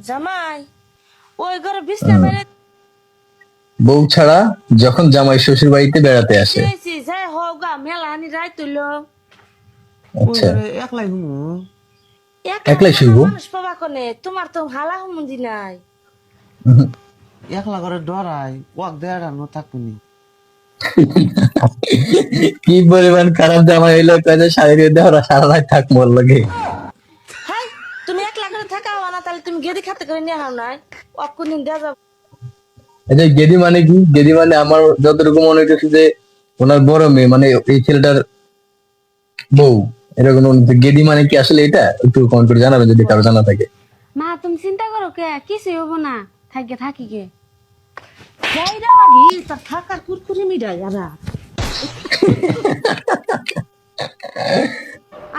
জামাই ওই ঘরে বিছনা বেড়ে বউ ছাড়া যখন জামাই শ্বশুর বাড়িতে বেড়াতে আসে। দিয়েছি যাই হোক গা মেলাহানি রাই তুইল ওই আচ্ছা, ঘরে একলাই হুমু। একলা একলাই থাকা শুইব? মানুষ পাবা কোনে তোমার তো হালা হুমুন্দি নাই একলা করে ডরাই ওয়াক দেড়ানো থাকুনি। কি পরিমাণ খারাপ জামাই হইলো কাজে শাড়ি দেওয়া সারা রাত থাক মোর লাগে। হাই তুমি একলা করে থাকা হওয়া না তাহলে তুমি গেদি খাতে করে নিয়ে হাও নাই অক কোনদিন দেওয়া যাবে আচ্ছা, গেদি মানে কি? গেদি মানে আমার যতটুকু মনে হইতেছে যে ওনার বড় মেয়ে, মানে এই ছেলেটার বউ, এরকম মনে হচ্ছে। গেদি মানে কি আসলে এটা একটু কমেন্ট করে জানাবেন যদি কারো জানা থাকে। মা তুমি চিন্তা করো কে কিছুই হবো না থাকি কে যাই রে মাগি তার থাকার কুরকুরি মিডাই আরা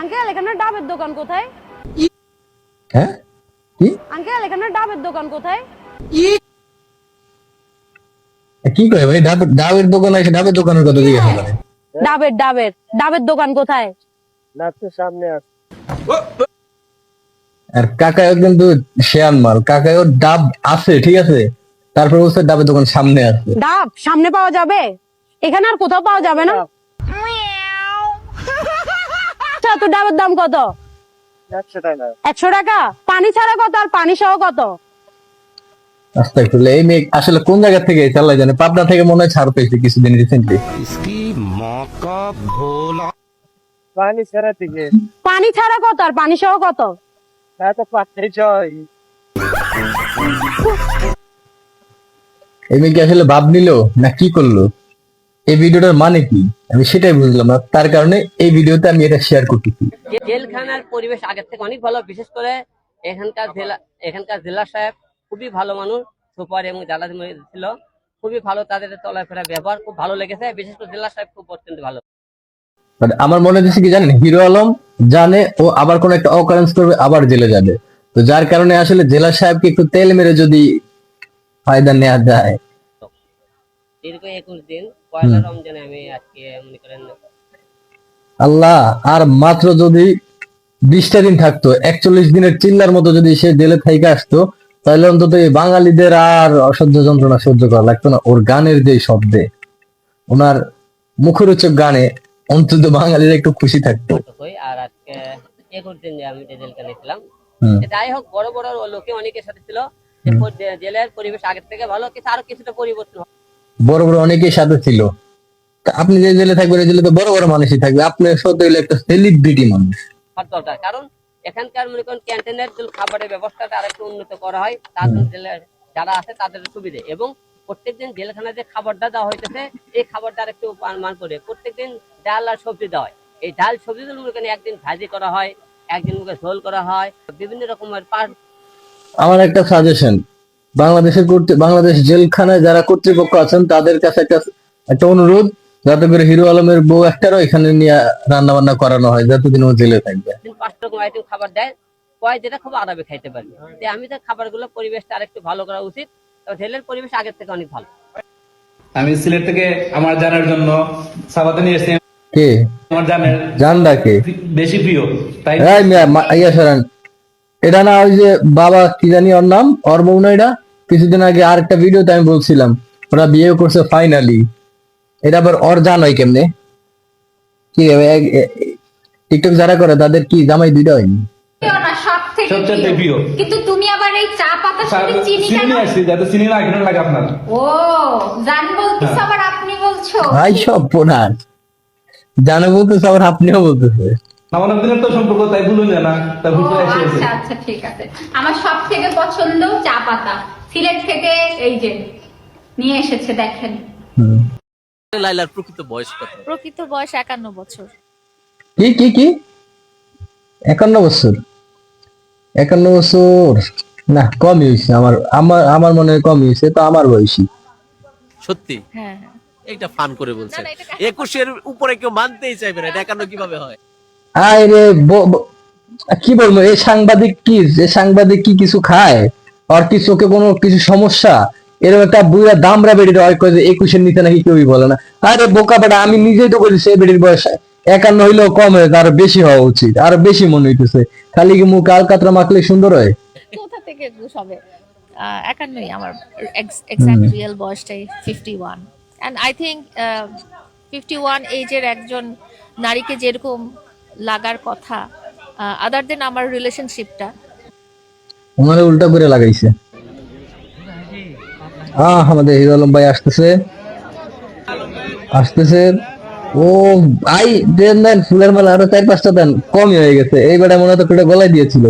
আঙ্কেল এখানে ডাবের দোকান কোথায়? হ্যাঁ, কি আঙ্কেল এখানে ডাবের দোকান কোথায়? কি করে ভাই? ডাবের দোকান আছে, ডাবের দোকানের কথা জিজ্ঞাসা করে। ডাবের দোকান কোথায়? আর কাকাও কিন্তু শেয়ান মাল, কাকাও ডাব আছে ঠিক আছে, তারপর বলছে ডাবের দোকান সামনে আছে। ডাব সামনে পাওয়া যাবে, এখানে আর কোথাও পাওয়া যাবে না। আচ্ছা তো ডাবের দাম কত? 100 টাকা। পানি ছাড়া কত আর পানি সহ কত? আস্তাগফিরুল্লাহ, এই মেয়ে আসলে কোন জায়গা থেকে চাল্লাই জানে। পাবনা থেকে মনে হয় ছাড় পেয়েছে কিছুদিন রিসেন্টলি। পানি ছাড়া কত আর পানি সহ কত? এই মেয়ে কি আসলে ভাব নিলো না কি করলো? এই ভিডিওটার মানে কি আমি সেটাই বুঝলাম না, তার কারণে এই ভিডিওতে আমি এটা শেয়ার করতেছি। জেলখানার পরিবেশ আগের থেকে অনেক ভালো, বিশেষ করে এখানকার জেলা সাহেব খুবই ভালো মানুষ, সুপার এবং জ্বালা ছিল খুবই ভালো, তাদের চলাফেরা ব্যবহার খুব ভালো লেগেছে, বিশেষ করে জেলা সাহেব খুব অত্যন্ত ভালো। বাট আমার মনে হচ্ছে কি জানেন, হিরো আলম জানে ও আবার কোন একটা অকারেন্স করবে, আবার জেলে যাবে। তো যার কারণে আসলে জেলা সাহেবকে একটু তেল মেরে যদি ফায়দা নেওয়া যায়। দীর্ঘ 21 দিন পয়লা রমজানে আমি আজকে মনে করেন আল্লাহ, আর মাত্র যদি 20টা দিন থাকতো, 41 দিনের চিল্লার মতো যদি সে জেলে থেকে আসতো, তাহলে অন্তত এই বাঙালিদের আর অসহ্য যন্ত্রণা সহ্য করা লাগতো না। ওর গানের যে শব্দে, ওনার মুখরোচক গানে অন্তত বাঙালিরা একটু খুশি থাকতো। হই। আর আজকে 21 দিন যে আমি যে জেলখানে ছিলাম, হুম। যাই হোক বড় বড় লোকে অনেকের সাথে ছিল, যে জেলের পরিবেশ আগের থেকে ভালো, কিন্তু আরো কিছুটা পরিবর্তন হবে। বড় বড় অনেকেই সাথে ছিল। তা আপনি যে জেলে থাকবেন, এই জেলে তো বড় বড় মানুষই থাকবে, আপনি সত্যি হইলে একটা সেলিব্রিটি মানুষ। হওয়ার দরকার, কারণ এখানকার মনে করেন ক্যান্টিনের যে খাবারের ব্যবস্থাটা আরেকটু উন্নত করা হয়, তার জন্য জেলের যারা আছে তাদের সুবিধে, এবং প্রত্যেকদিন জেলখানায় যে খাবারটা দেওয়া হইতেছে এই খাবারটা আরেকটু মান করে প্রত্যেকদিন ডাল আর সবজি দেওয়া হয়। এই ডাল সবজিগুলো মনে করেন একদিন ভাজি করা হয়, একদিন মুখে ঝোল করা হয়, বিভিন্ন রকমের আমার একটা সাজেশন, বাংলাদেশ জেলখানায় যারা কর্তৃপক্ষ আছেন তাদের কাছে একটা একটা অনুরোধ, যাতে করে হিরো আলমের বউ একটারও এখানে নিয়ে রান্না বান্না করানো হয় যতদিন ও জেলে থাকবে। 5 রকম আইটেম খাবার দেয়, কয় যেটা খুব আরামে খাইতে পারবে। আমি তো খাবারগুলো পরিবেশটা আরেকটু ভালো করা উচিত, জেলের পরিবেশ আগের থেকে অনেক ভালো। আমি সিলেট থেকে আমার জানার জন্য সাবাতে নিয়ে এসেছি। কে আমার জানের জানডা কে? বেশি প্রিয়, তাই এই মিয়া, ইয়া সরান। এটা না ওই যে বাবা কি জানি ওর নাম, ওর বউ না এটা? কিছুদিন আগে আর একটা ভিডিওতে আমি বলছিলাম ওরা বিয়ে করছে ফাইনালি। এটা আবার ওর জান হয় কেমনে? কি টিকটক যারা করে তাদের কি জামাই দুইটা হয়নি? না সব থেকে সবচেয়ে প্রিয়। কিন্তু তুমি আবার এই চা পাতার সাথে চিনি চিনি কেন? নিয়ে আসছি যাতে চিনি না কেন লাগে আপনার। ও জান বলতিস আবার আপনি বলছো? ভাই সব পোনার জানো বলতেছে, আবার আপনিও বলতেছে। আমাদের দিনের তো সম্পর্ক, তাই ভুলুন না, তাই ও ভুল করে এসেছে। আচ্ছা আচ্ছা ঠিক আছে। আমার সব থেকে পছন্দ চা পাতা, সিলেট থেকে এই যে নিয়ে এসেছে দেখেন। লাইলার প্রকৃত বয়স কত? প্রকৃত বয়স 51 বছর। কি কি কি 51 বছর? 51 বছর না, কমই হয়েছে। আমার আমার আমার মনে হয় কমই হয়েছে, তো আমার বয়সী। সত্যি হ্যাঁ হ্যাঁ। এইটা ফান করে বলছে। না, এটা 21-এর উপরে কেউ মানতেই চাইবে না, এটা 51 কিভাবে হয়? আরে কি বলবো, এই সাংবাদিক কি কিছু খায়? আর কি চোখে কোনো কিছু সমস্যা? এরকম একটা বুড়া দামরা বেড়ির হয় কয় যে 21-এর নিচে নাকি কেউই বলে না। আরে বোকা বেটা, আমি নিজেই তো বলছি এই বেড়ির বয়স 51 হইলেও কম হয়ে, আরো বেশি হওয়া উচিত, আরো বেশি মনে হইতেছে। খালি কি মুখ আলকাতরা মাখলে সুন্দর হয়? কোথা থেকে একুশ হবে। 51ই আমার এক্সাক্ট রিয়েল বয়সটাই 51। অ্যান্ড আই থিঙ্ক 51 এজের একজন নারীকে যেরকম লাগার কথা, আদার দেন আমার রিলেশনশিপটা, ওনারে উল্টা করে লাগাইছে। আমাদের হিরো আলম ভাই আসতেছে। ও ভাই দেন ফুলের মালা আরো 4-5টা দেন, কমই হয়ে গেছে। এই বেটা মনে তো পেটে গলায় দিয়েছিল।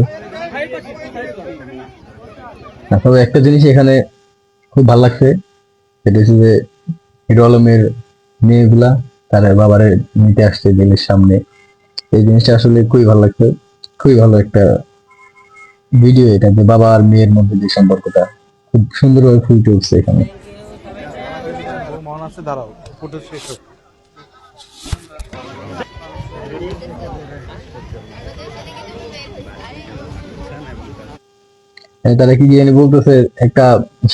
তবে একটা জিনিস এখানে খুব ভালো লাগছে, সেটা হচ্ছে যে হিরো আলমের মেয়েগুলা তার বাবারে নিতে আসছে জেলের সামনে। এই জিনিসটা আসলে খুবই ভালো লাগছে। খুবই ভালো একটা ভিডিও এটা, যে বাবা আর মেয়ের মধ্যে যে সম্পর্কটা খুব সুন্দরভাবে ফুটে উঠছে এখানে। তারা কি জানি বলতেছে, একটা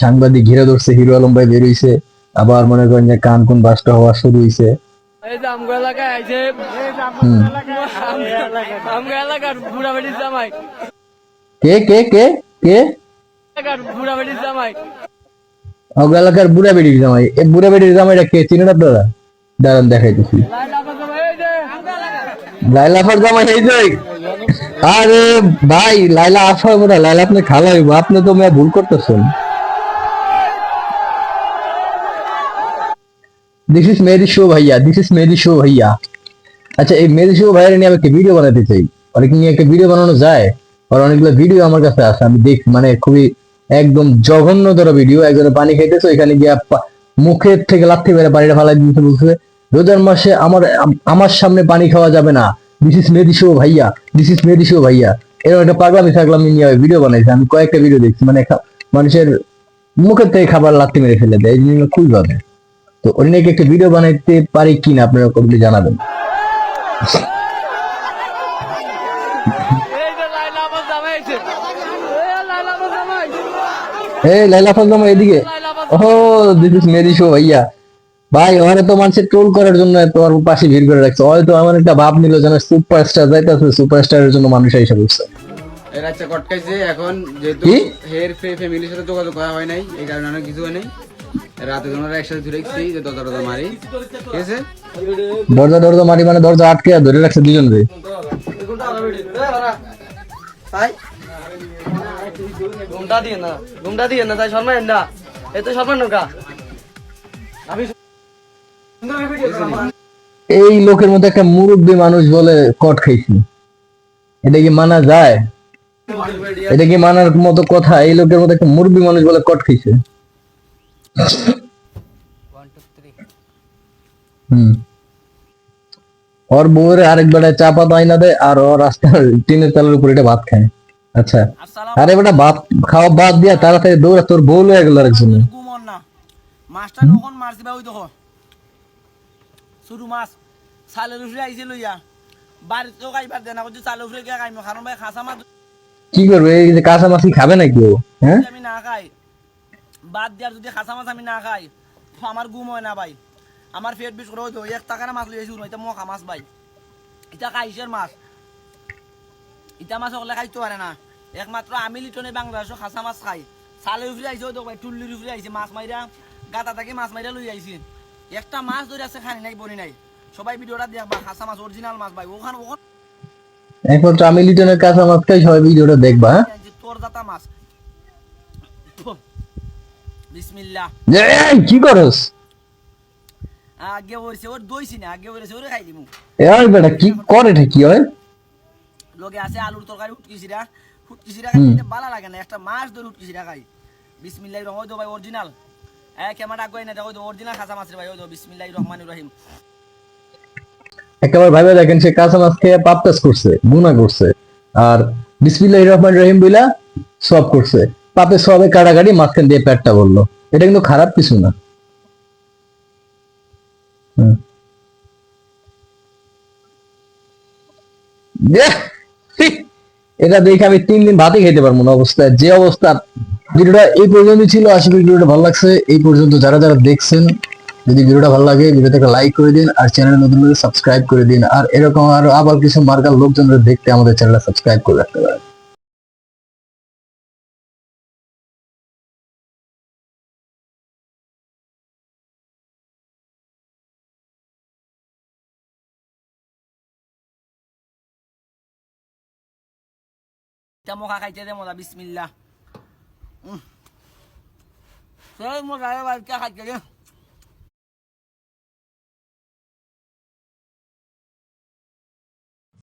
সাংবাদিক ঘিরে ধরছে, হিরো আলম ভাই বের হইছে, আবার মনে করেন যে কান কোন বাসটা হওয়া শুরু হইছে। কে কে কে কে এলাকার বুড়া বেডির জামাই? এই বুড়া বেডির জামাইটা কে, চিনেন আপনারা? দাঁড়ান দেখাইতেছি। লাইলা আফার জামাই এই যে। আরে ভাই লাইলা আফা হইব না, লাইলা আপনি খালা হইব। আপনি তো মেয়ে ভুল করতেছেন। দিস ইজ মেরি শো ভাইয়া, দিস ইজ মেরি শো ভাইয়া। আচ্ছা, এই মেরি শো ভাইয়ের নিয়ে আমি একটা ভিডিও বানাতে চাই। অনেক নিয়ে একটা ভিডিও বানানো যায়, আর অনেকগুলো ভিডিও আমার কাছে আছে, আমি দেখি। মানে খুবই একদম জঘন্যতর ভিডিও। একজনে পানি খাইতেছে, ওইখানে গিয়ে মুখের থেকে লাথি মেরে পানিটা ফালাই দিতে বলছে, রোজার মাসে আমার সামনে পানি খাওয়া যাবে না, দিস ইজ মেরি শো ভাইয়া, দিস ইজ মেরি শো ভাইয়া। এরকম একটা পাগলামি থাকলাম নিয়ে ভিডিও বানাইছে। আমি কয়েকটা ভিডিও দেখছি, মানে মানুষের মুখের থেকে খাবার লাথি মেরে ফেলে দেয়, এই জিনিসগুলো খুবই ভাবে। তো ওই নাকি একটা ভিডিও বানাইতে পারি কিনা আপনারা কবলি জানাবেন। এই লাইলা ফাজলাম এদিকে। ও দিস ইজ মেরি শো ভাইয়া। ভাই ওখানে তো মানুষের ট্রোল করার জন্য তোমার পাশে ভিড় করে রাখছে। হয়তো আমার একটা ভাব নিল যেন সুপারস্টার যাইতেছে, সুপারস্টারের জন্য মানুষ এসে বসছে। এর আচ্ছা কটকাইছে এখন, যেহেতু হের ফ্যামিলির সাথে যোগাযোগ করা হয় নাই, এই কারণে অনেক কিছু হয় নাই। রাতে তোমরা একসাথে ধরে রাখছি যে দরজা মারি, ঠিক আছে? দরজা মারি মানে দরজা আটকে ধরে রাখছে দুজন রে। ঘুমটা দিয়ে না তাই শর্মা না, এত শর্মা নৌকা। এই লোকের মধ্যে একটা মুরব্বী মানুষ বলে কট খাইছি, এটা কি মানা যায়? এটা কি মানার মতো কথা? এই লোকের মধ্যে একটা মুরব্বী মানুষ বলে কট খাইছে। ওর বউয়ের আরেক বেড়ায় চা পাতা আইনা দেয়, আর ও রাস্তার টিনের চালের উপর এটা ভাত খায়। আচ্ছা, আরে বেটা ভাত খাওয়া বাদ দিয়া তাড়াতাড়ি দৌড়া, তোর বউ লয়ে গেল আরেকজন। মাছটা কখন মারছি বা ওই দেখো শুরু মাছ চালের উপরে আইছে লইয়া, বাড়িতেও খাইবার দেনা করছি, চালের উপরে গিয়ে খাইমো। কারণ ভাই খাসা মাছ কি করবে? এই যে কাঁচা মাছ কি খাবে নাকি ও? হ্যাঁ, আমি না খাই, বাদ দেওয়ার যদি খাসা মাছ আমি না খাই তো আমার ঘুম হয় না ভাই। আমার পেট বিষ করে হইতো 1 টাকার মাছ লইয়াছি, এটা মখা মাছ ভাই, এটা কাইসের মাছ। এটা মাছ হলে খাইতে পারে না, একমাত্র আমি লিটনে বাংলাদেশও খাসা মাছ খাই। চালের উপরে আইছে হয়তো ভাই, টুল্লির উপরে আইছে মাছ মাইরা, গাতা থেকে মাছ মাইরা লই আইছি। একটা মাছ ধরে আছে, খানি নাই বনি নাই। সবাই ভিডিওটা দেখবা, খাসা মাছ অরিজিনাল মাছ ভাই। ওখানে একমাত্র আমি লিটনের কাঁচা মাছ খাই, সবাই ভিডিওটা দেখবা। তোর দাতা মাছ। বিসমিল্লাহ। এই কি করস? আগে ওরছে ওর দইছি না, আগে ওরছে ওরে খাই দিমু। এই বেটা কি করে? এটা কি হয়? লগে আছে আলুর তরকারি, হুটকিছিরা খাইতে ভালো লাগে না, একটা মাছ ধরে হুটকিছিরা খাই। বিসমিল্লাহির রহমানির রহিম ভাই, অরিজিনাল। ক্যামেরা আগে না দেখো, অরিজিনাল খাসা মাছ রে ভাই। ওই বিসমিল্লাহির রহমানির রহিম। একেবারে ভাবে দেখেন, সে কাঁচা মাছ খেয়ে পাপ কাজ করছে, গুনাহ করছে, আর বিসমিল্লাহির রহমানির রহিম বইলা সওয়াব করছে। পাপে সওয়াবে কাটাকাটি, মাঝখান দিয়ে পেটটা বললো। এটা কিন্তু খারাপ কিছু না। এটা দেখে আমি 3 দিন ভাতই খেতে পারবো না অবস্থায়, যে অবস্থা। ভিডিওটা এই পর্যন্ত ছিল, আশা করি ভিডিওটা ভালো লাগছে। এই পর্যন্ত যারা যারা দেখছেন, যদি ভিডিওটা ভালো লাগে ভিডিওতে একটা লাইক করে দিন, আর চ্যানেলে নতুন হলে সাবস্ক্রাইব করে দিন। আর এরকম আরো আবার কিছু মার্কার লোকজনরা দেখতে আমাদের চ্যানেলটা সাবস্ক্রাইব করে রাখতে পারেন। এটা মখা খাইতে দে মজা বিসমিল্লাহ সেই মজা রে ভাই খাইতে দে